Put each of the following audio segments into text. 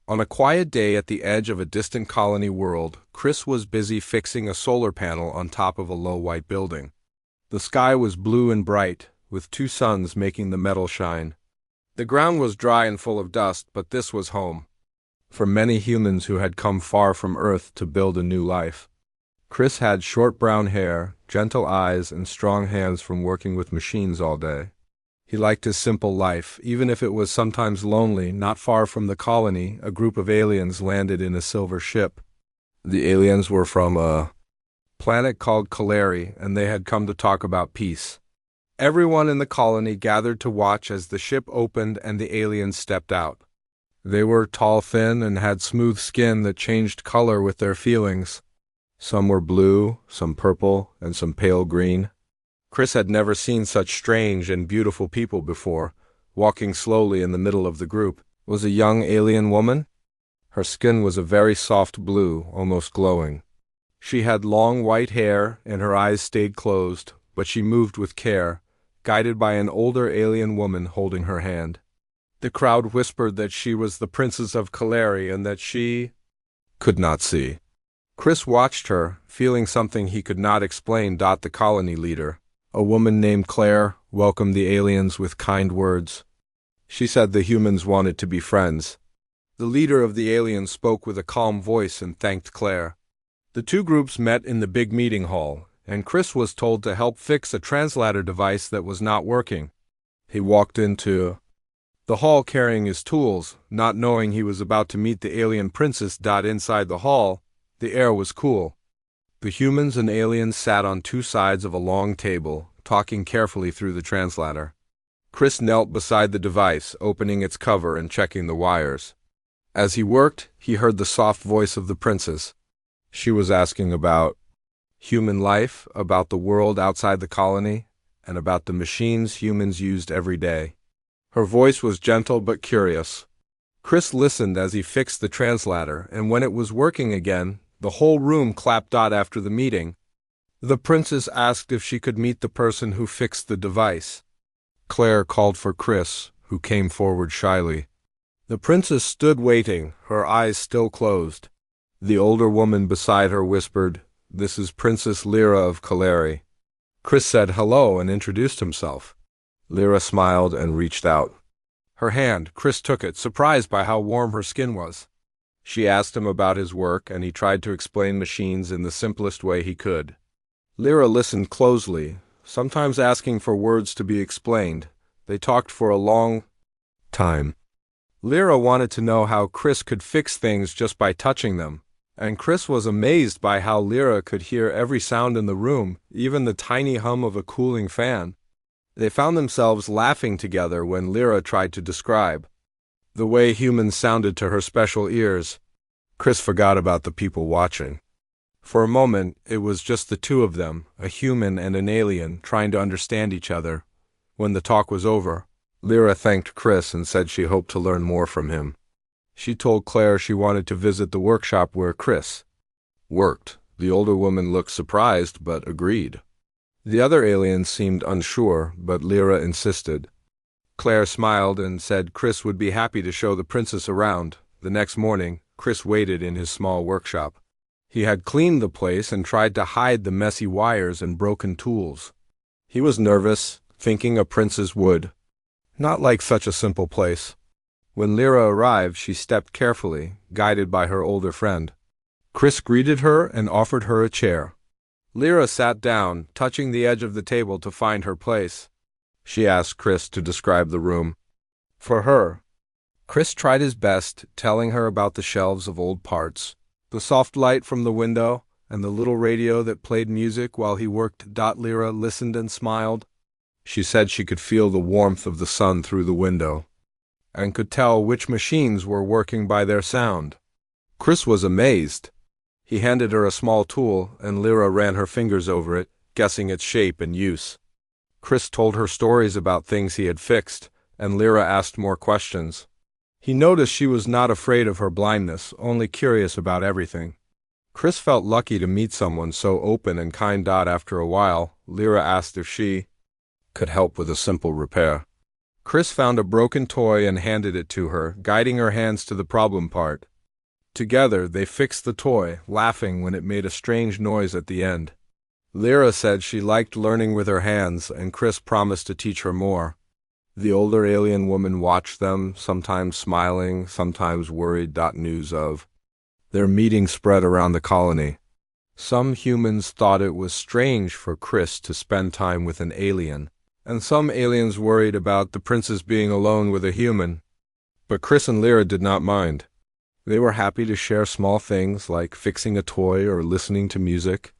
On a quiet day at the edge of a distant colony world, Chris was busy fixing a solar panel on top of a low white building. The sky was blue and bright, with two suns making the metal shine. The ground was dry and full of dust, but this was home for many humans who had come far from Earth to build a new life. Chris had short brown hair, gentle eyes, and strong hands from working with machines all day. He liked his simple life, even if it was sometimes lonely. Not far from the colony, a group of aliens landed in a silver ship. The aliens were from a planet called Kaleri, and they had come to talk about peace. Everyone in the colony gathered to watch as the ship opened and the aliens stepped out. They were tall, thin, and had smooth skin that changed color with their feelings. Some were blue, some purple, and some pale green. Chris had never seen such strange and beautiful people before. Walking slowly in the middle of the group was a young alien woman. Her skin was a very soft blue, almost glowing. She had long white hair, and her eyes stayed closed, but she moved with care, guided by an older alien woman holding her hand. The crowd whispered that she was the Princess of Kaleri and that she could not see. Chris watched her, feeling something he could not explain. The colony leader, a woman named Claire, welcomed the aliens with kind words. She said the humans wanted to be friends. The leader of the aliens spoke with a calm voice and thanked Claire. The two groups met in the big meeting hall, and Chris was told to help fix a translator device that was not working. He walked into the hall carrying his tools, not knowing he was about to meet the alien princess. Inside the hall, the air was cool. The humans and aliens sat on two sides of a long table, talking carefully through the translator. Chris knelt beside the device, opening its cover and checking the wires. As he worked, he heard the soft voice of the princess. She was asking about human life, about the world outside the colony, and about the machines humans used every day. Her voice was gentle but curious. Chris listened as he fixed the translator, and when it was working again, the whole room clapped. After the meeting, the princess asked if she could meet the person who fixed the device. Claire called for Chris, who came forward shyly. The princess stood waiting, her eyes still closed. The older woman beside her whispered, "This is Princess Lyra of Kaleri." Chris said hello and introduced himself. Lyra smiled and reached out her hand. Chris took it, surprised by how warm her skin was. She asked him about his work, and he tried to explain machines in the simplest way he could. Lyra listened closely, sometimes asking for words to be explained. They talked for a long time. Lyra wanted to know how Chris could fix things just by touching them, and Chris was amazed by how Lyra could hear every sound in the room, even the tiny hum of a cooling fan. They found themselves laughing together when Lyra tried to describe the way humans sounded to her special ears. Chris forgot about the people watching. For a moment, it was just the two of them, a human and an alien, trying to understand each other. When the talk was over, Lyra thanked Chris and said she hoped to learn more from him. She told Claire she wanted to visit the workshop where Chris worked. The older woman looked surprised, but agreed. The other aliens seemed unsure, but Lyra insisted. Claire smiled and said Chris would be happy to show the princess around. The next morning, Chris waited in his small workshop. He had cleaned the place and tried to hide the messy wires and broken tools. He was nervous, thinking a princess would not like such a simple place. When Lyra arrived, she stepped carefully, guided by her older friend. Chris greeted her and offered her a chair. Lyra sat down, touching the edge of the table to find her place. She asked Chris to describe the room for her. Chris tried his best, telling her about the shelves of old parts, the soft light from the window, and the little radio that played music while he worked. Lyra listened and smiled. She said she could feel the warmth of the sun through the window, and could tell which machines were working by their sound. Chris was amazed. He handed her a small tool, and Lyra ran her fingers over it, guessing its shape and use. Chris told her stories about things he had fixed, and Lyra asked more questions. He noticed she was not afraid of her blindness, only curious about everything. Chris felt lucky to meet someone so open and kind. After a while, Lyra asked if she could help with a simple repair. Chris found a broken toy and handed it to her, guiding her hands to the problem part. Together, they fixed the toy, laughing when it made a strange noise at the end. Lyra said she liked learning with her hands, and Chris promised to teach her more. The older alien woman watched them, sometimes smiling, sometimes worried. News of their meeting spread around the colony. Some humans thought it was strange for Chris to spend time with an alien, and some aliens worried about the princess being alone with a human. But Chris and Lyra did not mind. They were happy to share small things like fixing a toy or listening to music.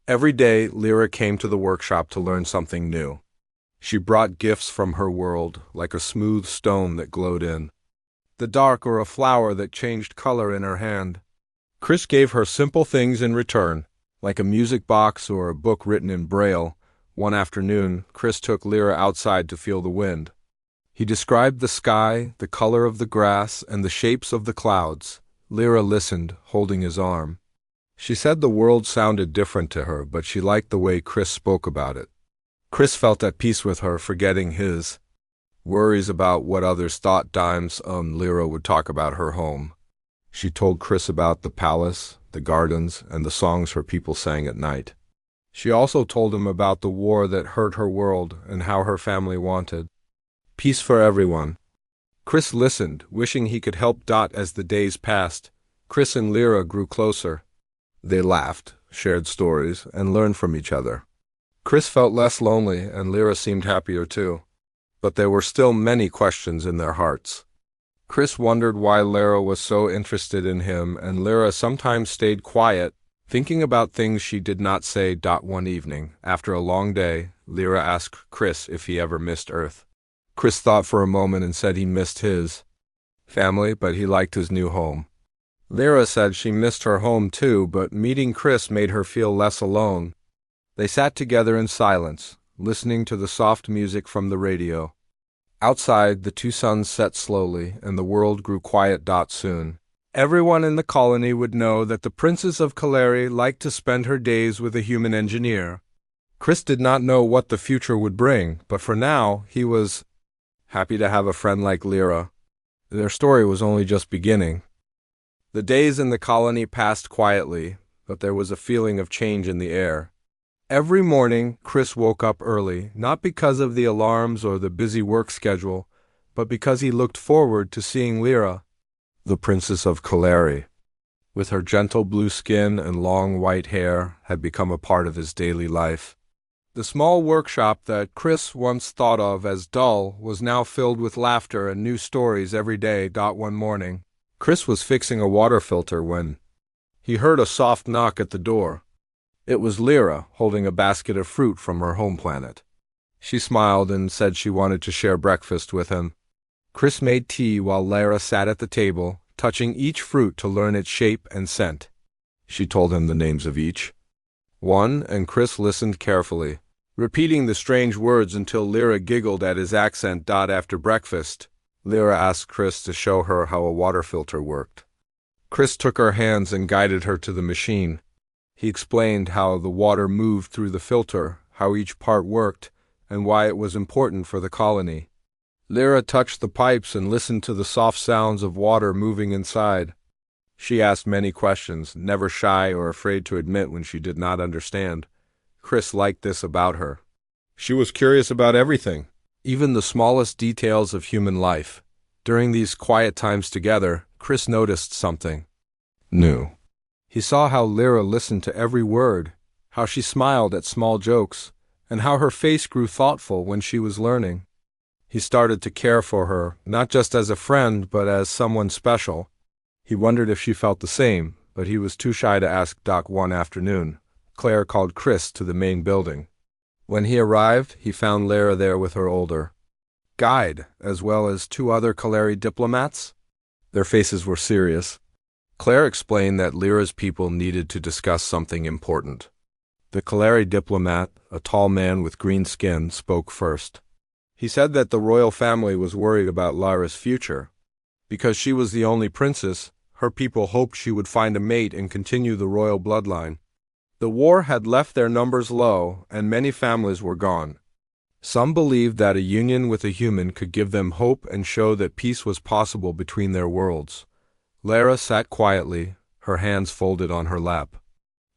Every day, Lyra came to the workshop to learn something new. She brought gifts from her world, like a smooth stone that glowed in the dark or a flower that changed color in her hand. Chris gave her simple things in return, like a music box or a book written in Braille. One afternoon, Chris took Lyra outside to feel the wind. He described the sky, the color of the grass, and the shapes of the clouds. Lyra listened, holding his arm. She said the world sounded different to her, but she liked the way Chris spoke about it. Chris felt at peace with her, forgetting his worries about what others thought. Lyra would talk about her home. She told Chris about the palace, the gardens, and the songs her people sang at night. She also told him about the war that hurt her world and how her family wanted peace for everyone. Chris listened, wishing he could help. As the days passed, Chris and Lyra grew closer. They laughed, shared stories, and learned from each other. Chris felt less lonely, and Lyra seemed happier too. But there were still many questions in their hearts. Chris wondered why Lyra was so interested in him, and Lyra sometimes stayed quiet, thinking about things she did not say. One evening, after a long day, Lyra asked Chris if he ever missed Earth. Chris thought for a moment and said he missed his family, but he liked his new home. Lyra said she missed her home too, but meeting Chris made her feel less alone. They sat together in silence, listening to the soft music from the radio. Outside, the two suns set slowly, and the world grew quiet. Soon, everyone in the colony would know that the Princess of Kaleri liked to spend her days with a human engineer. Chris did not know what the future would bring, but for now, he was happy to have a friend like Lyra. Their story was only just beginning. The days in the colony passed quietly, but there was a feeling of change in the air. Every morning, Chris woke up early, not because of the alarms or the busy work schedule, but because he looked forward to seeing Lyra, the Princess of Kaleri, with her gentle blue skin and long white hair, had become a part of his daily life. The small workshop that Chris once thought of as dull was now filled with laughter and new stories every day. One morning, Chris was fixing a water filter when he heard a soft knock at the door. It was Lyra, holding a basket of fruit from her home planet. She smiled and said she wanted to share breakfast with him. Chris made tea while Lyra sat at the table, touching each fruit to learn its shape and scent. She told him the names of each one, and Chris listened carefully, repeating the strange words until Lyra giggled at his accent. After breakfast, Lyra asked Chris to show her how a water filter worked. Chris took her hands and guided her to the machine. He explained how the water moved through the filter, how each part worked, and why it was important for the colony. Lyra touched the pipes and listened to the soft sounds of water moving inside. She asked many questions, never shy or afraid to admit when she did not understand. Chris liked this about her. She was curious about everything, even the smallest details of human life. During these quiet times together, Chris noticed something new. He saw how Lyra listened to every word, how she smiled at small jokes, and how her face grew thoughtful when she was learning. He started to care for her, not just as a friend, but as someone special. He wondered if she felt the same, but he was too shy to ask. One afternoon, Claire called Chris to the main building. When he arrived, he found Lyra there with her older guide, as well as two other Kaleri diplomats. Their faces were serious. Claire explained that Lyra's people needed to discuss something important. The Kaleri diplomat, a tall man with green skin, spoke first. He said that the royal family was worried about Lyra's future. Because she was the only princess, her people hoped she would find a mate and continue the royal bloodline. The war had left their numbers low, and many families were gone. Some believed that a union with a human could give them hope and show that peace was possible between their worlds. Lara sat quietly, her hands folded on her lap.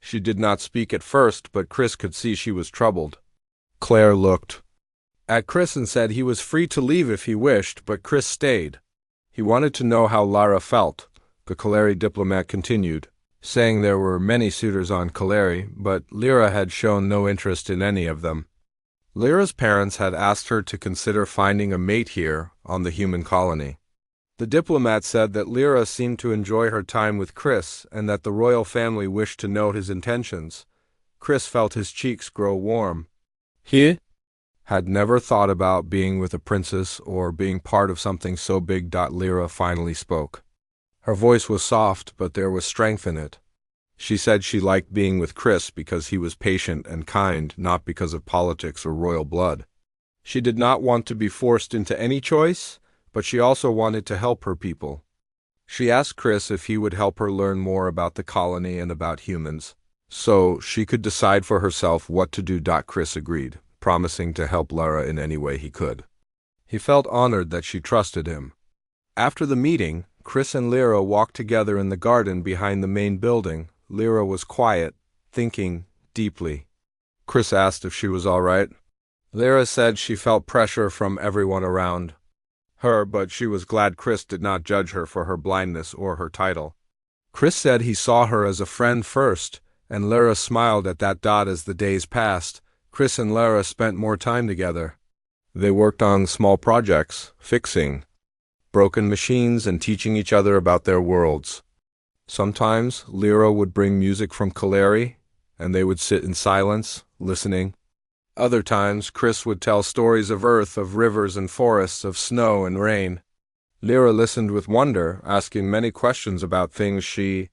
She did not speak at first, but Chris could see she was troubled. Claire looked at Chris and said he was free to leave if he wished, but Chris stayed. He wanted to know how Lara felt. The Kaleri diplomat continued, saying there were many suitors on Kaleri, but Lyra had shown no interest in any of them. Lyra's parents had asked her to consider finding a mate here on the human colony. The diplomat said that Lyra seemed to enjoy her time with Chris and that the royal family wished to know his intentions. Chris felt his cheeks grow warm. He had never thought about being with a princess or being part of something so big. Lyra finally spoke. Her voice was soft, but there was strength in it. She said she liked being with Chris because he was patient and kind, not because of politics or royal blood. She did not want to be forced into any choice, but she also wanted to help her people. She asked Chris if he would help her learn more about the colony and about humans, so she could decide for herself what to do. Chris agreed, promising to help Lara in any way he could. He felt honored that she trusted him. After the meeting, Chris and Lyra walked together in the garden behind the main building. Lyra was quiet, thinking deeply. Chris asked if she was all right. Lyra said she felt pressure from everyone around her, but she was glad Chris did not judge her for her blindness or her title. Chris said he saw her as a friend first, and Lyra smiled at that. As the days passed, Chris and Lyra spent more time together. They worked on small projects, fixing broken machines and teaching each other about their worlds. Sometimes Lyra would bring music from Kaleri, and they would sit in silence, listening. Other times Chris would tell stories of Earth, of rivers and forests, of snow and rain. Lyra listened with wonder, asking many questions about things she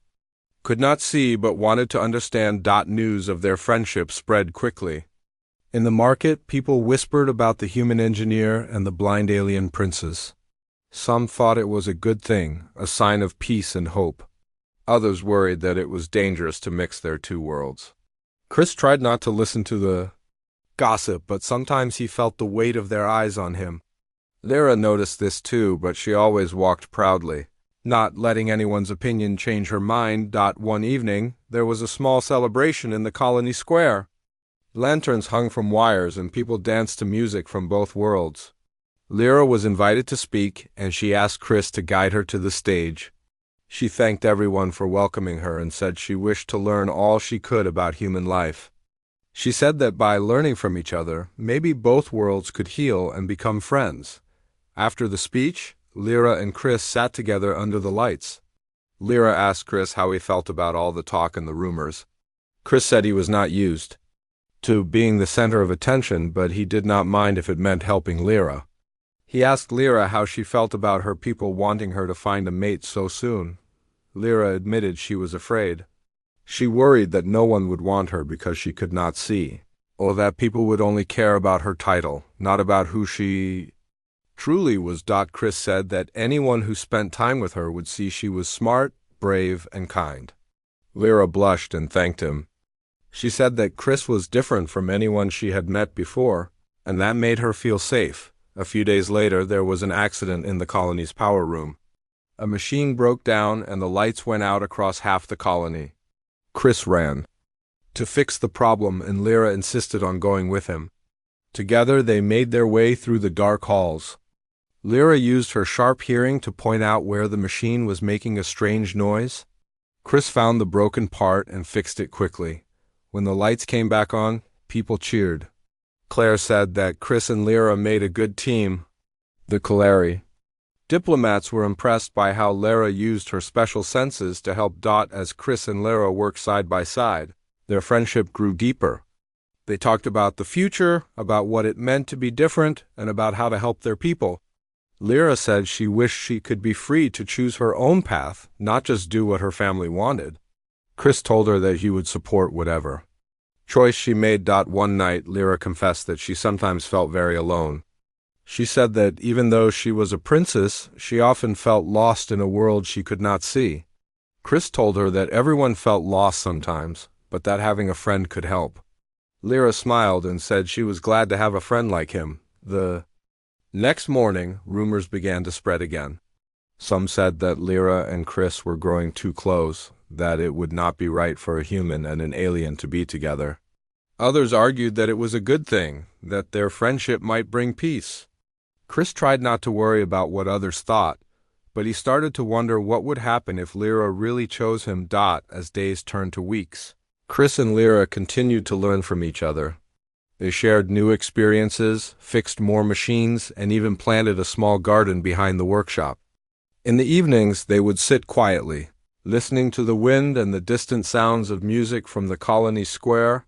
could not see but wanted to understand. News of their friendship spread quickly. In the market, people whispered about the human engineer and the blind alien princess. Some thought it was a good thing, a sign of peace and hope. Others worried that it was dangerous to mix their two worlds. Chris tried not to listen to the gossip, but sometimes he felt the weight of their eyes on him. Lyra noticed this too, but she always walked proudly, not letting anyone's opinion change her mind. One evening, there was a small celebration in the colony square. Lanterns hung from wires and people danced to music from both worlds. Lyra was invited to speak, and she asked Chris to guide her to the stage. She thanked everyone for welcoming her and said she wished to learn all she could about human life. She said that by learning from each other, maybe both worlds could heal and become friends. After the speech, Lyra and Chris sat together under the lights. Lyra asked Chris how he felt about all the talk and the rumors. Chris said he was not used to being the center of attention, but he did not mind if it meant helping Lyra. He asked Lyra how she felt about her people wanting her to find a mate so soon. Lyra admitted she was afraid. She worried that no one would want her because she could not see, or that people would only care about her title, not about who she truly was. Chris said that anyone who spent time with her would see she was smart, brave, and kind. Lyra blushed and thanked him. She said that Chris was different from anyone she had met before, and that made her feel safe. A few days later, there was an accident in the colony's power room. A machine broke down and the lights went out across half the colony. Chris ran to fix the problem, and Lyra insisted on going with him. Together, they made their way through the dark halls. Lyra used her sharp hearing to point out where the machine was making a strange noise. Chris found the broken part and fixed it quickly. When the lights came back on, people cheered. Claire said that Chris and Lyra made a good team. The Kaleri diplomats were impressed by how Lyra used her special senses to help. As Chris and Lyra worked side by side, their friendship grew deeper. They talked about the future, about what it meant to be different, and about how to help their people. Lyra said she wished she could be free to choose her own path, not just do what her family wanted. Chris told her that he would support whatever choice she made. One night, Lyra confessed that she sometimes felt very alone. She said that even though she was a princess, she often felt lost in a world she could not see. Chris told her that everyone felt lost sometimes, but that having a friend could help. Lyra smiled and said she was glad to have a friend like him. The next morning, rumors began to spread again. Some said that Lyra and Chris were growing too close, that it would not be right for a human and an alien to be together. Others argued that it was a good thing, that their friendship might bring peace. Chris tried not to worry about what others thought, but he started to wonder what would happen if Lyra really chose him. As days turned to weeks, Chris and Lyra continued to learn from each other. They shared new experiences, fixed more machines, and even planted a small garden behind the workshop. In the evenings, they would sit quietly, listening to the wind and the distant sounds of music from the colony square.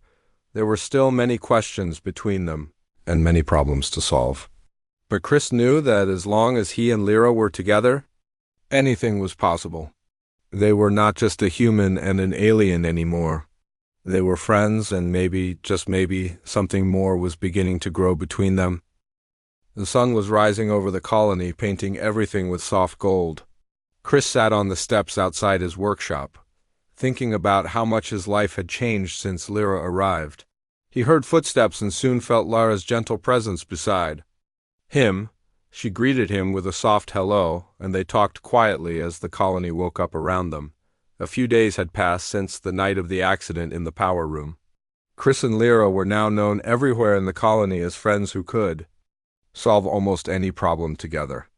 There were still many questions between them, and many problems to solve. But Chris knew that as long as he and Lyra were together, anything was possible. They were not just a human and an alien anymore. They were friends, and maybe, just maybe, something more was beginning to grow between them. The sun was rising over the colony, painting everything with soft gold. Chris sat on the steps outside his workshop, thinking about how much his life had changed since Lyra arrived. He heard footsteps and soon felt Lyra's gentle presence beside him. She greeted him with a soft hello, and they talked quietly as the colony woke up around them. A few days had passed since the night of the accident in the power room. Chris and Lyra were now known everywhere in the colony as friends who could solve almost any problem together.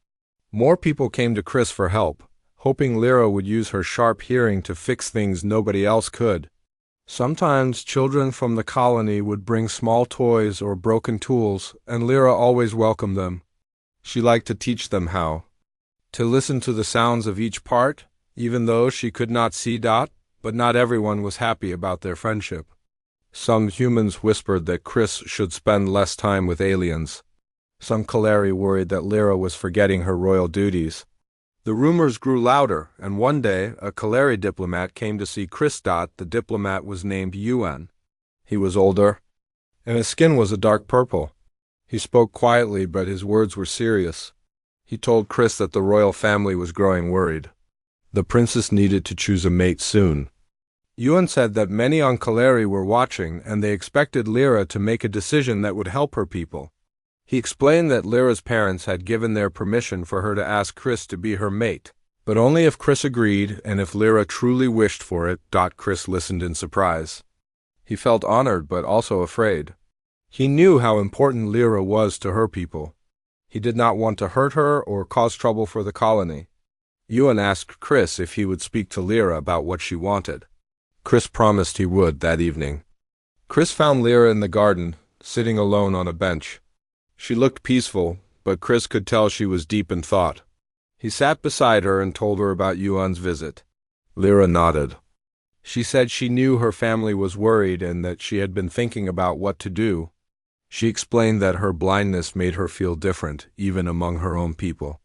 More people came to Chris for help, hoping Lyra would use her sharp hearing to fix things nobody else could. Sometimes children from the colony would bring small toys or broken tools, and Lyra always welcomed them. She liked to teach them how to listen to the sounds of each part, even though she could not see. But not everyone was happy about their friendship. Some humans whispered that Chris should spend less time with aliens. Some Kaleri worried that Lyra was forgetting her royal duties. The rumors grew louder, and one day a Kaleri diplomat came to see Chris. The diplomat was named Yuan. He was older, and his skin was a dark purple. He spoke quietly, but his words were serious. He told Chris that the royal family was growing worried. The princess needed to choose a mate soon. Yuan said that many on Kaleri were watching, and they expected Lyra to make a decision that would help her people. He explained that Lyra's parents had given their permission for her to ask Chris to be her mate, but only if Chris agreed and if Lyra truly wished for it. Chris listened in surprise. He felt honored but also afraid. He knew how important Lyra was to her people. He did not want to hurt her or cause trouble for the colony. Yuan asked Chris if he would speak to Lyra about what she wanted. Chris promised he would that evening. Chris found Lyra in the garden, sitting alone on a bench. She looked peaceful, but Chris could tell she was deep in thought. He sat beside her and told her about Yuan's visit. Lyra nodded. She said she knew her family was worried and that she had been thinking about what to do. She explained that her blindness made her feel different, even among her own people.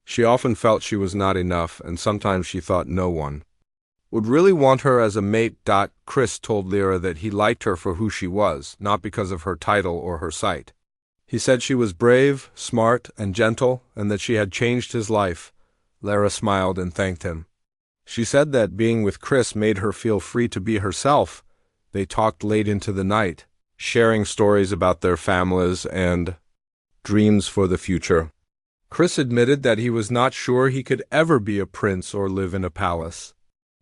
She often felt she was not enough, and sometimes she thought no one would really want her as a mate. Chris told Lyra that he liked her for who she was, not because of her title or her sight. He said she was brave, smart, and gentle, and that she had changed his life. Lyra smiled and thanked him. She said that being with Chris made her feel free to be herself. They talked late into the night, sharing stories about their families and dreams for the future. Chris admitted that he was not sure he could ever be a prince or live in a palace.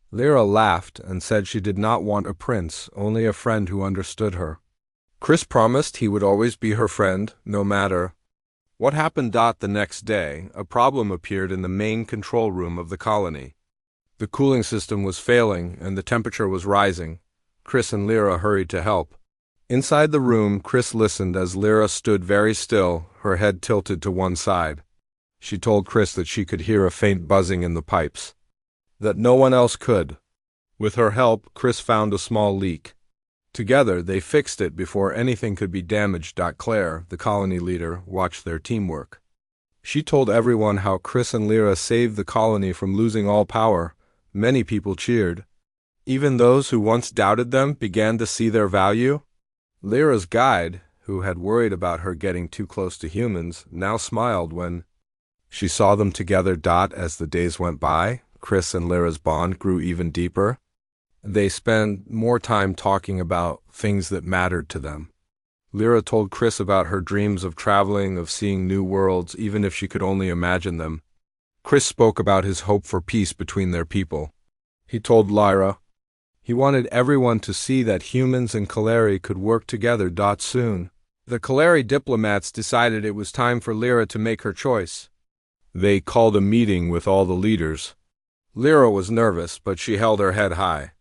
Lyra laughed and said she did not want a prince, only a friend who understood her. Chris promised he would always be her friend, no matter what happened. The next day, a problem appeared in the main control room of the colony. The cooling system was failing, and the temperature was rising. Chris and Lyra hurried to help. Inside the room, Chris listened as Lyra stood very still, her head tilted to one side. She told Chris that she could hear a faint buzzing in the pipes, that no one else could. With her help, Chris found a small leak. Together, they fixed it before anything could be damaged. Claire, the colony leader, watched their teamwork. She told everyone how Chris and Lyra saved the colony from losing all power. Many people cheered. Even those who once doubted them began to see their value. Lyra's guide, who had worried about her getting too close to humans, now smiled when she saw them together. As the days went by, Chris and Lyra's bond grew even deeper. They spent more time talking about things that mattered to them. Lyra told Chris about her dreams of traveling, of seeing new worlds, even if she could only imagine them. Chris spoke about his hope for peace between their people. He told Lyra he wanted everyone to see that humans and Kaleri could work together soon. The Kaleri diplomats decided it was time for Lyra to make her choice. They called a meeting with all the leaders. Lyra was nervous, but she held her head high.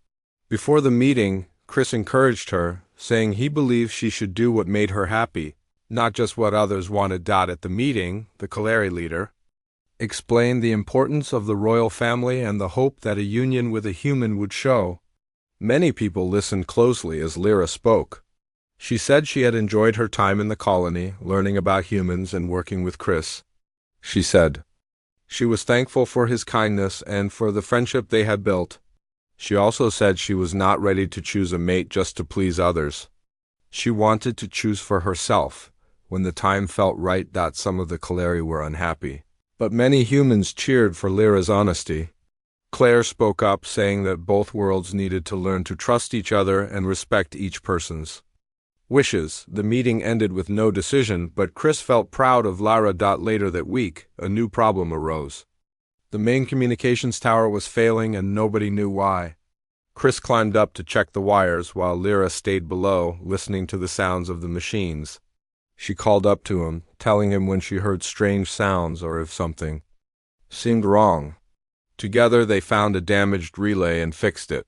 Before the meeting, Chris encouraged her, saying he believed she should do what made her happy, not just what others wanted. At the meeting, the Kaleri leader explained the importance of the royal family and the hope that a union with a human would show. Many people listened closely as Lyra spoke. She said she had enjoyed her time in the colony, learning about humans and working with Chris. She said she was thankful for his kindness and for the friendship they had built. She also said she was not ready to choose a mate just to please others. She wanted to choose for herself. When the time felt right, some of the Kaleri were unhappy. But many humans cheered for Lyra's honesty. Claire spoke up, saying that both worlds needed to learn to trust each other and respect each person's wishes. The meeting ended with no decision, but Chris felt proud of Lyra. Later that week, a new problem arose. The main communications tower was failing and nobody knew why. Chris climbed up to check the wires while Lyra stayed below, listening to the sounds of the machines. She called up to him, telling him when she heard strange sounds or if something seemed wrong. Together they found a damaged relay and fixed it.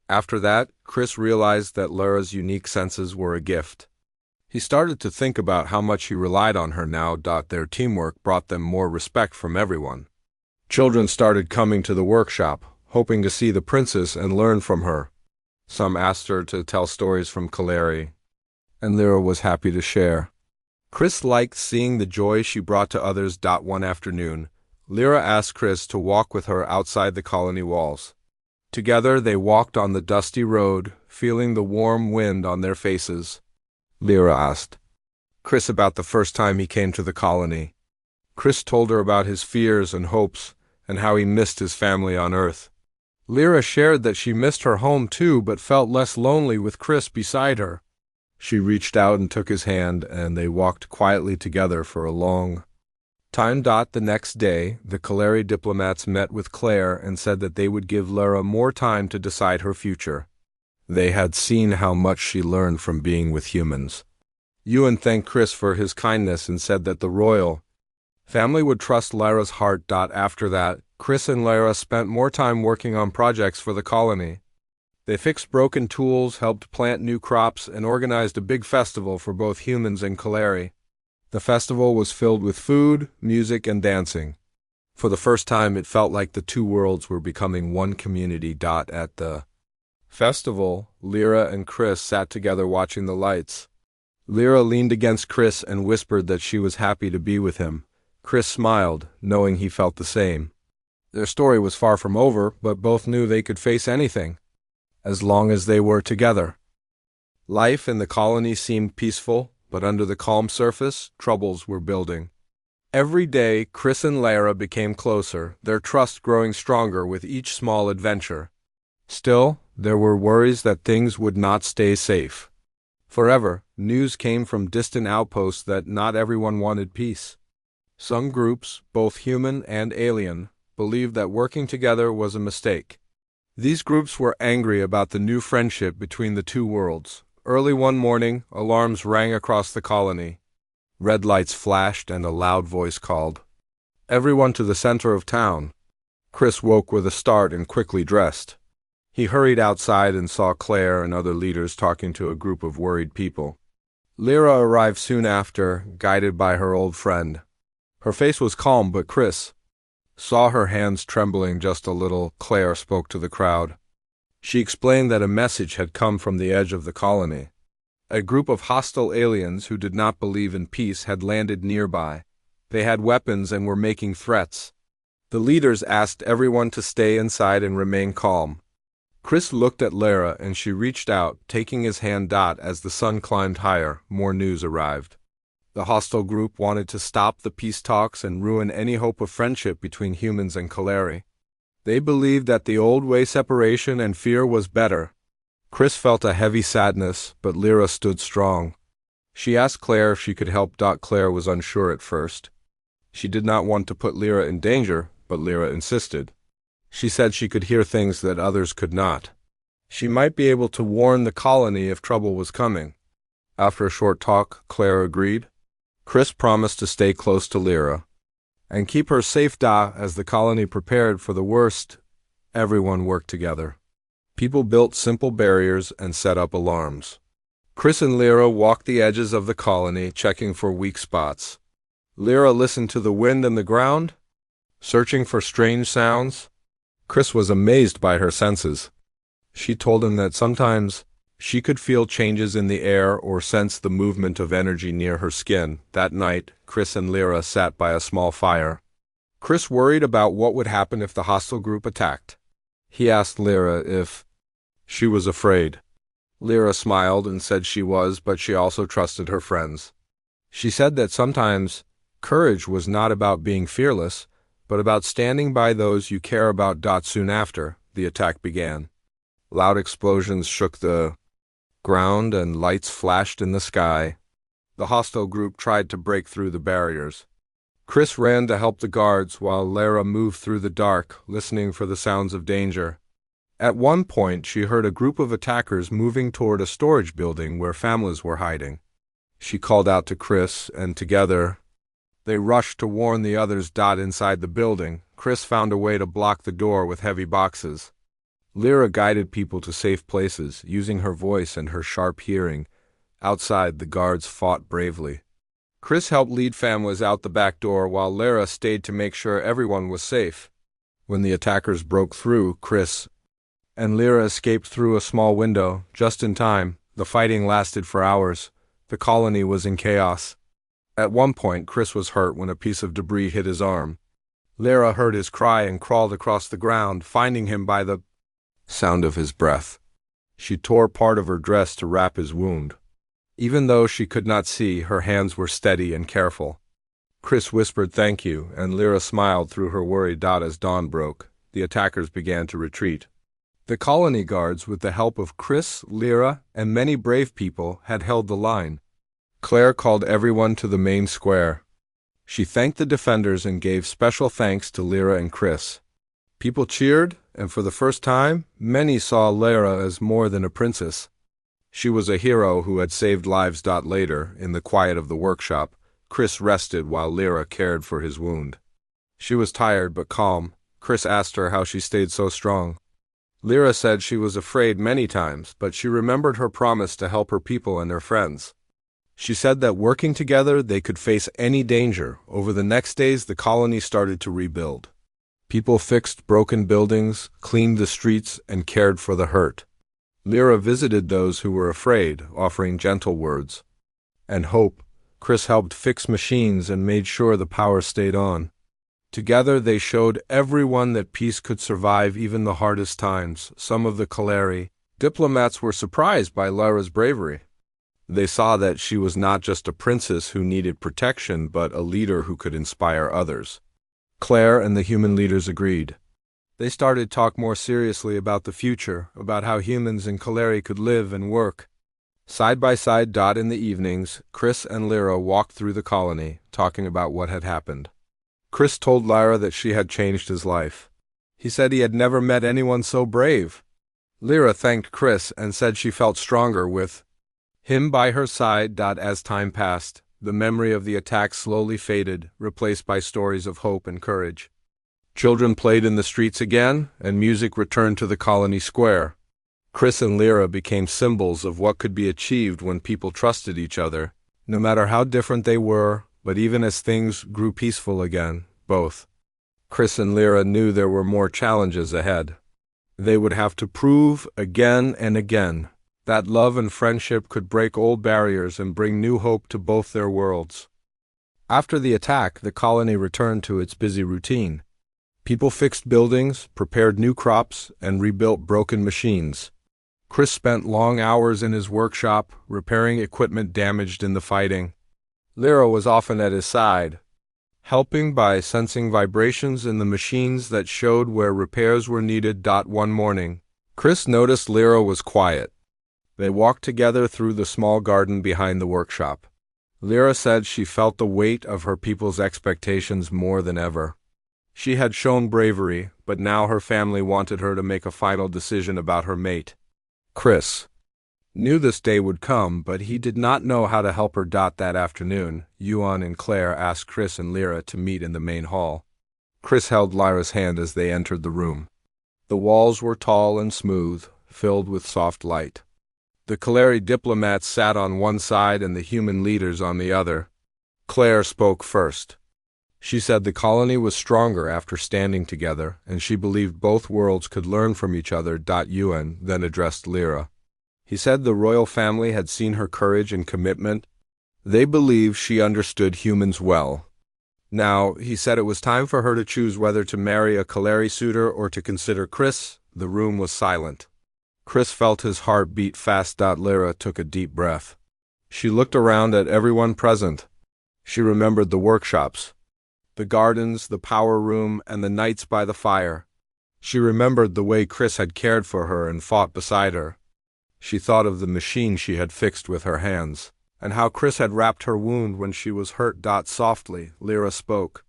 After that, Chris realized that Lyra's unique senses were a gift. He started to think about how much he relied on her now. Their teamwork brought them more respect from everyone. Children started coming to the workshop, hoping to see the princess and learn from her. Some asked her to tell stories from Kaleri, and Lyra was happy to share. Chris liked seeing the joy she brought to others. One afternoon, Lyra asked Chris to walk with her outside the colony walls. Together they walked on the dusty road, feeling the warm wind on their faces. Lyra asked Chris about the first time he came to the colony. Chris told her about his fears and hopes, and how he missed his family on Earth. Lyra shared that she missed her home too, but felt less lonely with Chris beside her. She reached out and took his hand, and they walked quietly together for a long time. The next day, the Kaleri diplomats met with Claire and said that they would give Lyra more time to decide her future. They had seen how much she learned from being with humans. Ewan thanked Chris for his kindness and said that the royal family would trust Lyra's heart. After that, Chris and Lyra spent more time working on projects for the colony. They fixed broken tools, helped plant new crops, and organized a big festival for both humans and Kaleri. The festival was filled with food, music, and dancing. For the first time, it felt like the two worlds were becoming one community. At the festival, Lyra and Chris sat together watching the lights. Lyra leaned against Chris and whispered that she was happy to be with him. Chris smiled, knowing he felt the same. Their story was far from over, but both knew they could face anything, as long as they were together. Life in the colony seemed peaceful, but under the calm surface, troubles were building. Every day, Chris and Lyra became closer, their trust growing stronger with each small adventure. Still, there were worries that things would not stay safe forever. News came from distant outposts that not everyone wanted peace. Some groups, both human and alien, believed that working together was a mistake. These groups were angry about the new friendship between the two worlds. Early one morning, alarms rang across the colony. Red lights flashed and a loud voice called everyone to the center of town. Chris woke with a start and quickly dressed. He hurried outside and saw Claire and other leaders talking to a group of worried people. Lyra arrived soon after, guided by her old friend. Her face was calm, but Chris saw her hands trembling just a little. Claire spoke to the crowd. She explained that a message had come from the edge of the colony. A group of hostile aliens who did not believe in peace had landed nearby. They had weapons and were making threats. The leaders asked everyone to stay inside and remain calm. Chris looked at Lyra and she reached out, taking his hand. As the sun climbed higher, more news arrived. The hostile group wanted to stop the peace talks and ruin any hope of friendship between humans and Kaleri. They believed that the old way separation and fear was better. Chris felt a heavy sadness, but Lyra stood strong. She asked Claire if she could help. Claire was unsure at first. She did not want to put Lyra in danger, but Lyra insisted. She said she could hear things that others could not. She might be able to warn the colony if trouble was coming. After a short talk, Claire agreed. Chris promised to stay close to Lyra and keep her safe. As the colony prepared for the worst, everyone worked together. People built simple barriers and set up alarms. Chris and Lyra walked the edges of the colony, checking for weak spots. Lyra listened to the wind and the ground, searching for strange sounds. Chris was amazed by her senses. She told him that sometimes she could feel changes in the air or sense the movement of energy near her skin. That night, Chris and Lyra sat by a small fire. Chris worried about what would happen if the hostile group attacked. He asked Lyra if she was afraid. Lyra smiled and said she was, but she also trusted her friends. She said that sometimes courage was not about being fearless, but about standing by those you care about. Soon after, the attack began. Loud explosions shook the ground and lights flashed in the sky. The hostile group tried to break through the barriers. Chris ran to help the guards while Lyra moved through the dark, listening for the sounds of danger. At one point, she heard a group of attackers moving toward a storage building where families were hiding. She called out to Chris, and together, they rushed to warn the others. Inside the building, Chris found a way to block the door with heavy boxes. Lyra guided people to safe places, using her voice and her sharp hearing. Outside, the guards fought bravely. Chris helped lead families out the back door while Lyra stayed to make sure everyone was safe. When the attackers broke through, Chris and Lyra escaped through a small window, just in time. The fighting lasted for hours. The colony was in chaos. At one point, Chris was hurt when a piece of debris hit his arm. Lyra heard his cry and crawled across the ground, finding him by the sound of his breath. She tore part of her dress to wrap his wound. Even though she could not see, her hands were steady and careful. Chris whispered thank you, and Lyra smiled through her worry. As dawn broke, the attackers began to retreat. The colony guards, with the help of Chris, Lyra, and many brave people, had held the line. Claire called everyone to the main square. She thanked the defenders and gave special thanks to Lyra and Chris. People cheered, and for the first time, many saw Lyra as more than a princess. She was a hero who had saved lives. Later, in the quiet of the workshop, Chris rested while Lyra cared for his wound. She was tired but calm. Chris asked her how she stayed so strong. Lyra said she was afraid many times, but she remembered her promise to help her people and their friends. She said that working together, they could face any danger. Over the next days, the colony started to rebuild. People fixed broken buildings, cleaned the streets, and cared for the hurt. Lyra visited those who were afraid, offering gentle words and hope. Chris helped fix machines and made sure the power stayed on. Together, they showed everyone that peace could survive even the hardest times. Some of the Kaleri diplomats were surprised by Lyra's bravery. They saw that she was not just a princess who needed protection, but a leader who could inspire others. Claire and the human leaders agreed. They started to talk more seriously about the future, about how humans and Kaleri could live and work. Side by side. In the evenings, Chris and Lyra walked through the colony, talking about what had happened. Chris told Lyra that she had changed his life. He said he had never met anyone so brave. Lyra thanked Chris and said she felt stronger with him by her side. As time passed, the memory of the attack slowly faded, replaced by stories of hope and courage. Children played in the streets again, and music returned to the colony square. Chris and Lyra became symbols of what could be achieved when people trusted each other, no matter how different they were. But even as things grew peaceful again, both Chris and Lyra knew there were more challenges ahead. They would have to prove again and again that love and friendship could break old barriers and bring new hope to both their worlds. After the attack, the colony returned to its busy routine. People fixed buildings, prepared new crops, and rebuilt broken machines. Chris spent long hours in his workshop, repairing equipment damaged in the fighting. Lyra was often at his side, helping by sensing vibrations in the machines that showed where repairs were needed. One morning, Chris noticed Lyra was quiet. They walked together through the small garden behind the workshop. Lyra said she felt the weight of her people's expectations more than ever. She had shown bravery, but now her family wanted her to make a final decision about her mate. Chris knew this day would come, but he did not know how to help her. That afternoon, Yuan and Claire asked Chris and Lyra to meet in the main hall. Chris held Lyra's hand as they entered the room. The walls were tall and smooth, filled with soft light. The Kaleri diplomats sat on one side and the human leaders on the other. Claire spoke first. She said the colony was stronger after standing together, and she believed both worlds could learn from each other. Yuan then addressed Lyra. He said the royal family had seen her courage and commitment. They believed she understood humans well. Now, he said it was time for her to choose whether to marry a Kaleri suitor or to consider Chris. The room was silent. Chris felt his heart beat fast. Lyra took a deep breath. She looked around at everyone present. She remembered the workshops, the gardens, the power room, and the nights by the fire. She remembered the way Chris had cared for her and fought beside her. She thought of the machine she had fixed with her hands, and how Chris had wrapped her wound when she was hurt. Softly, Lyra spoke.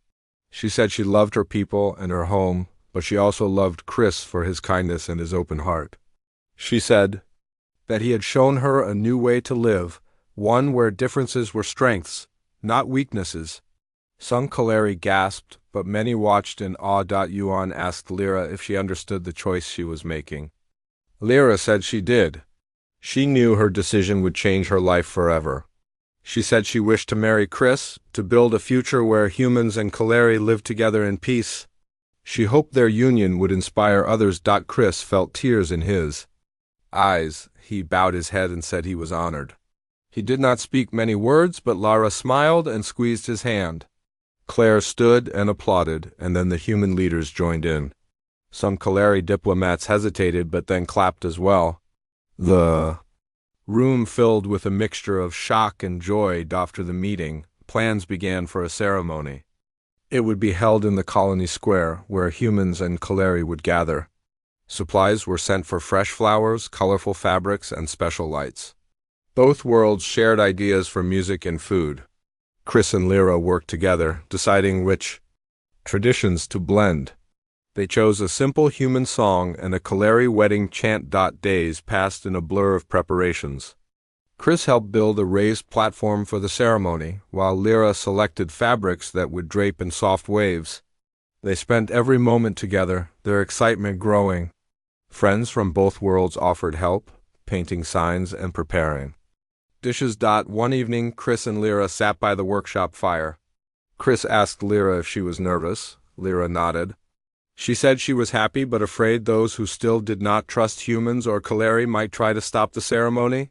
She said she loved her people and her home, but she also loved Chris for his kindness and his open heart. She said that he had shown her a new way to live, one where differences were strengths, not weaknesses. Some Kaleri gasped, but many watched in awe. Yuan asked Lyra if she understood the choice she was making. Lyra said she did. She knew her decision would change her life forever. She said she wished to marry Chris, to build a future where humans and Kaleri lived together in peace. She hoped their union would inspire others. Chris felt tears in his eyes. He bowed his head and said he was honored. He did not speak many words, but Lyra smiled and squeezed his hand. Claire stood and applauded, and then the human leaders joined in. Some Kaleri diplomats hesitated, but then clapped as well. The room filled with a mixture of shock and joy. After the meeting, plans began for a ceremony. It would be held in the colony square, where humans and Kaleri would gather. Supplies were sent for fresh flowers, colorful fabrics, and special lights. Both worlds shared ideas for music and food. Chris and Lyra worked together, deciding which traditions to blend. They chose a simple human song and a Kaleri wedding chant. Days passed in a blur of preparations. Chris helped build a raised platform for the ceremony, while Lyra selected fabrics that would drape in soft waves. They spent every moment together, their excitement growing. Friends from both worlds offered help, painting signs and preparing dishes. One evening, Chris and Lyra sat by the workshop fire. Chris asked Lyra if she was nervous. Lyra nodded. She said she was happy but afraid those who still did not trust humans or Kaleri might try to stop the ceremony.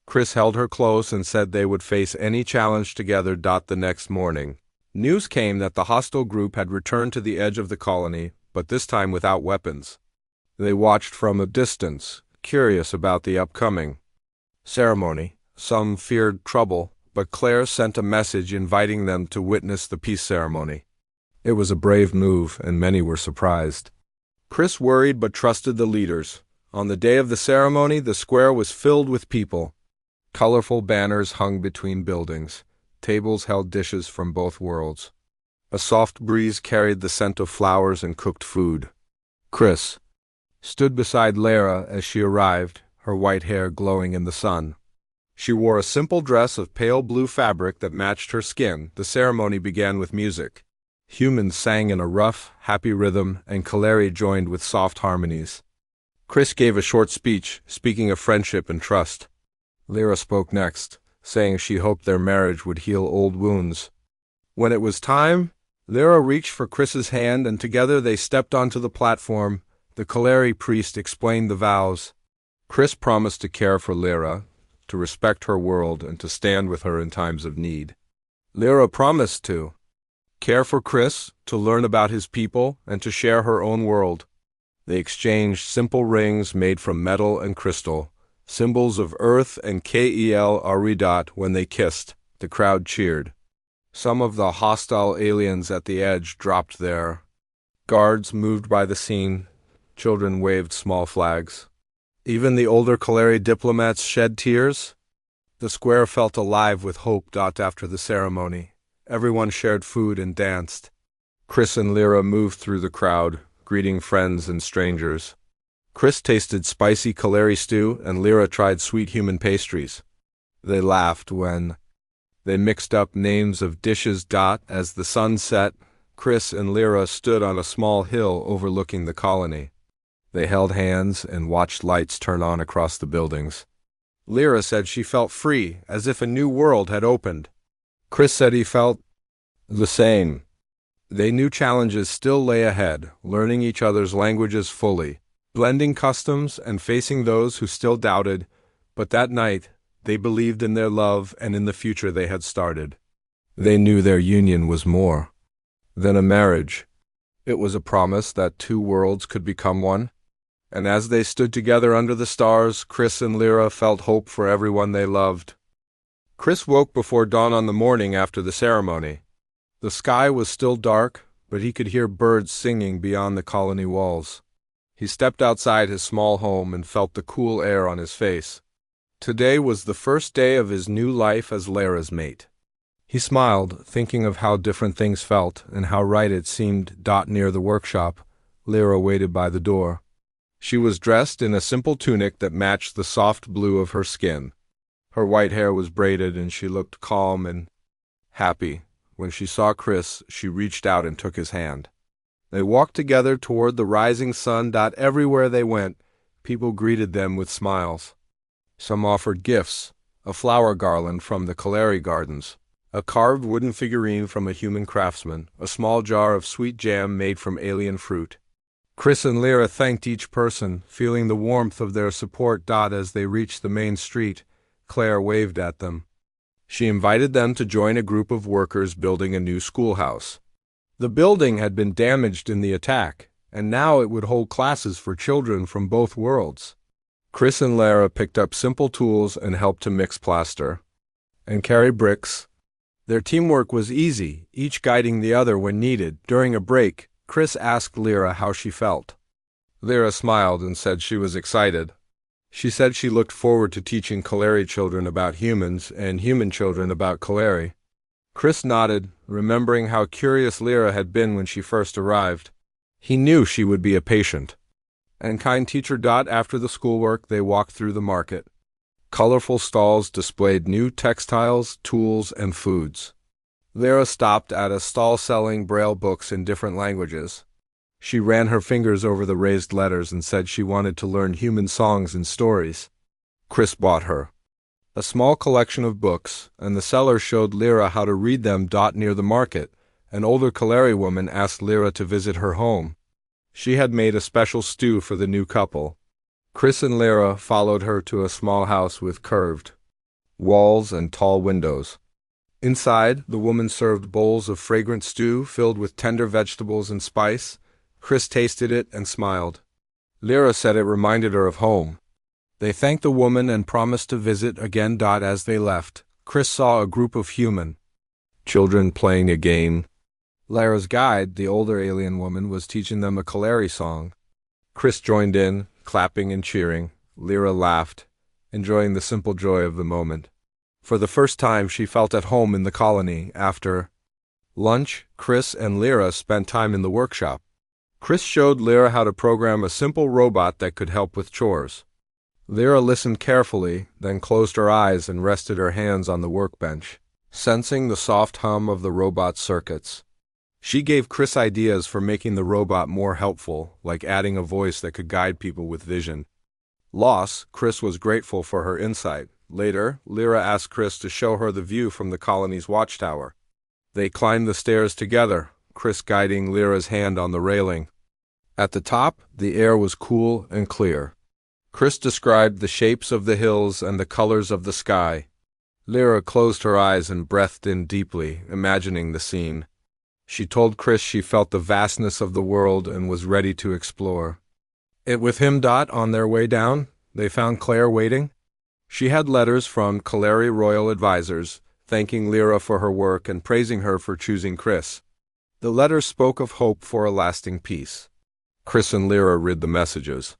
Chris held her close and said they would face any challenge together. The next morning, news came that the hostile group had returned to the edge of the colony, but this time without weapons. They watched from a distance, curious about the upcoming ceremony. Some feared trouble, but Claire sent a message inviting them to witness the peace ceremony. It was a brave move, and many were surprised. Chris worried but trusted the leaders. On the day of the ceremony, the square was filled with people. Colorful banners hung between buildings. Tables held dishes from both worlds. A soft breeze carried the scent of flowers and cooked food. Chris stood beside Lyra as she arrived, her white hair glowing in the sun. She wore a simple dress of pale blue fabric that matched her skin. The ceremony began with music. Humans sang in a rough, happy rhythm, and Kaleri joined with soft harmonies. Chris gave a short speech, speaking of friendship and trust. Lyra spoke next, saying she hoped their marriage would heal old wounds. When it was time, Lyra reached for Chris's hand, and together they stepped onto the platform. The Kaleri priest explained the vows. Chris promised to care for Lyra, to respect her world, and to stand with her in times of need. Lyra promised to care for Chris, to learn about his people, and to share her own world. They exchanged simple rings made from metal and crystal, symbols of earth and Kel Aridat. When they kissed, the crowd cheered. Some of the hostile aliens at the edge dropped their guards, moved by the scene. Children waved small flags. Even the older Kaleri diplomats shed tears. The square felt alive with hope. After the ceremony, everyone shared food and danced. Chris and Lyra moved through the crowd, greeting friends and strangers. Chris tasted spicy Kaleri stew, and Lyra tried sweet human pastries. They laughed when they mixed up names of dishes. As the sun set, Chris and Lyra stood on a small hill overlooking the colony. They held hands and watched lights turn on across the buildings. Lyra said she felt free, as if a new world had opened. Chris said he felt the same. They knew challenges still lay ahead, learning each other's languages fully, blending customs and facing those who still doubted, but that night they believed in their love and in the future they had started. They knew their union was more than a marriage. It was a promise that two worlds could become one. And as they stood together under the stars, Chris and Lyra felt hope for everyone they loved. Chris woke before dawn on the morning after the ceremony. The sky was still dark, but he could hear birds singing beyond the colony walls. He stepped outside his small home and felt the cool air on his face. Today was the first day of his new life as Lyra's mate. He smiled, thinking of how different things felt and how right it seemed. Near the workshop, Lyra waited by the door. She was dressed in a simple tunic that matched the soft blue of her skin. Her white hair was braided and she looked calm and happy. When she saw Chris, she reached out and took his hand. They walked together toward the rising sun. Everywhere they went, people greeted them with smiles. Some offered gifts, a flower garland from the Kaleri gardens, a carved wooden figurine from a human craftsman, a small jar of sweet jam made from alien fruit. Chris and Lyra thanked each person, feeling the warmth of their support. As they reached the main street, Claire waved at them. She invited them to join a group of workers building a new schoolhouse. The building had been damaged in the attack, and now it would hold classes for children from both worlds. Chris and Lyra picked up simple tools and helped to mix plaster and carry bricks. Their teamwork was easy, each guiding the other when needed. During a break, Chris asked Lyra how she felt. Lyra smiled and said she was excited. She said she looked forward to teaching Kaleri children about humans and human children about Kaleri. Chris nodded, remembering how curious Lyra had been when she first arrived. He knew she would be a patient and kind teacher. After the schoolwork, they walked through the market. Colorful stalls displayed new textiles, tools, and foods. Lyra stopped at a stall selling Braille books in different languages. She ran her fingers over the raised letters and said she wanted to learn human songs and stories. Chris bought her a small collection of books, and the seller showed Lyra how to read them. Near the market, an older Kaleri woman asked Lyra to visit her home. She had made a special stew for the new couple. Chris and Lyra followed her to a small house with curved walls and tall windows. Inside, the woman served bowls of fragrant stew filled with tender vegetables and spice. Chris tasted it and smiled. Lyra said it reminded her of home. They thanked the woman and promised to visit again. As they left, Chris saw a group of human children playing a game. Lyra's guide, the older alien woman, was teaching them a Kaleri song. Chris joined in, clapping and cheering. Lyra laughed, enjoying the simple joy of the moment. For the first time, she felt at home in the colony. After lunch, Chris and Lyra spent time in the workshop. Chris showed Lyra how to program a simple robot that could help with chores. Lyra listened carefully, then closed her eyes and rested her hands on the workbench, sensing the soft hum of the robot's circuits. She gave Chris ideas for making the robot more helpful, like adding a voice that could guide people with vision. Chris was grateful for her insight. Later, Lyra asked Chris to show her the view from the colony's watchtower. They climbed the stairs together, Chris guiding Lyra's hand on the railing. At the top, the air was cool and clear. Chris described the shapes of the hills and the colors of the sky. Lyra closed her eyes and breathed in deeply, imagining the scene. She told Chris she felt the vastness of the world and was ready to explore it with him. On their way down, they found Claire waiting. She had letters from Kaleri royal advisors, thanking Lyra for her work and praising her for choosing Chris. The letters spoke of hope for a lasting peace. Chris and Lyra read the messages.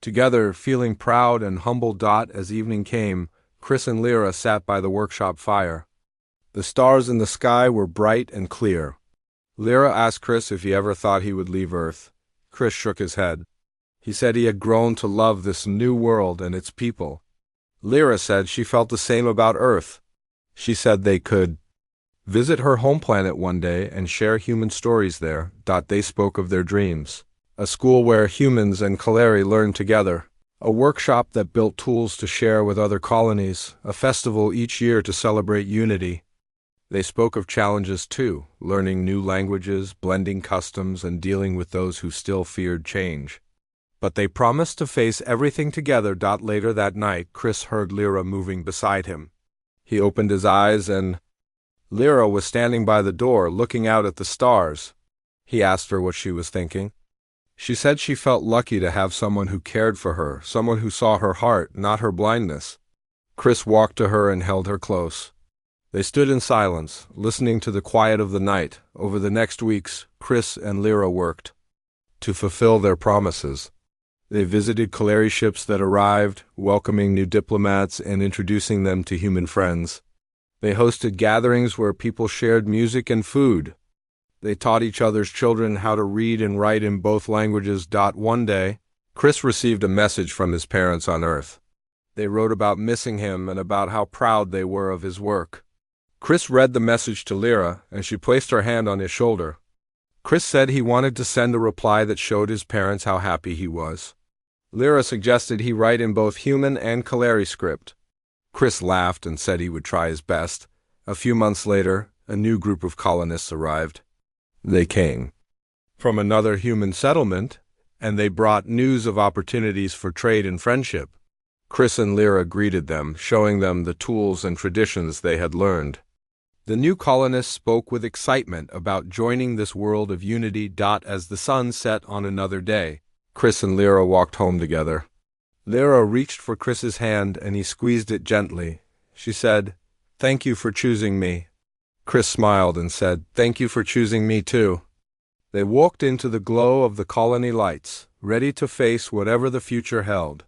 Together, feeling proud and humbled. As evening came, Chris and Lyra sat by the workshop fire. The stars in the sky were bright and clear. Lyra asked Chris if he ever thought he would leave Earth. Chris shook his head. He said he had grown to love this new world and its people. Lyra said she felt the same about Earth. She said they could visit her home planet one day and share human stories there. They spoke of their dreams. A school where humans and Kaleri learned together. A workshop that built tools to share with other colonies. A festival each year to celebrate unity. They spoke of challenges too, learning new languages, blending customs, and dealing with those who still feared change. But they promised to face everything together. Later that night, Chris heard Lyra moving beside him. He opened his eyes and Lyra was standing by the door, looking out at the stars. He asked her what she was thinking. She said she felt lucky to have someone who cared for her, someone who saw her heart, not her blindness. Chris walked to her and held her close. They stood in silence, listening to the quiet of the night. Over the next weeks, Chris and Lyra worked to fulfill their promises. They visited Kaleri ships that arrived, welcoming new diplomats and introducing them to human friends. They hosted gatherings where people shared music and food. They taught each other's children how to read and write in both languages. One day, Chris received a message from his parents on Earth. They wrote about missing him and about how proud they were of his work. Chris read the message to Lyra, and she placed her hand on his shoulder. Chris said he wanted to send a reply that showed his parents how happy he was. Lyra suggested he write in both human and Kaleri script. Chris laughed and said he would try his best. A few months later, a new group of colonists arrived. They came from another human settlement, and they brought news of opportunities for trade and friendship. Chris and Lyra greeted them, showing them the tools and traditions they had learned. The new colonists spoke with excitement about joining this world of unity. As the sun set on another day, Chris and Lyra walked home together. Lyra reached for Chris's hand and he squeezed it gently. She said, "Thank you for choosing me." Chris smiled and said, "Thank you for choosing me too." They walked into the glow of the colony lights, ready to face whatever the future held.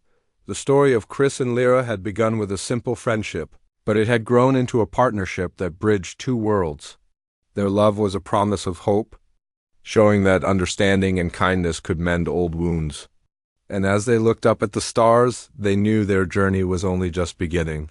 The story of Chris and Lyra had begun with a simple friendship, but it had grown into a partnership that bridged two worlds. Their love was a promise of hope, showing that understanding and kindness could mend old wounds. And as they looked up at the stars, they knew their journey was only just beginning.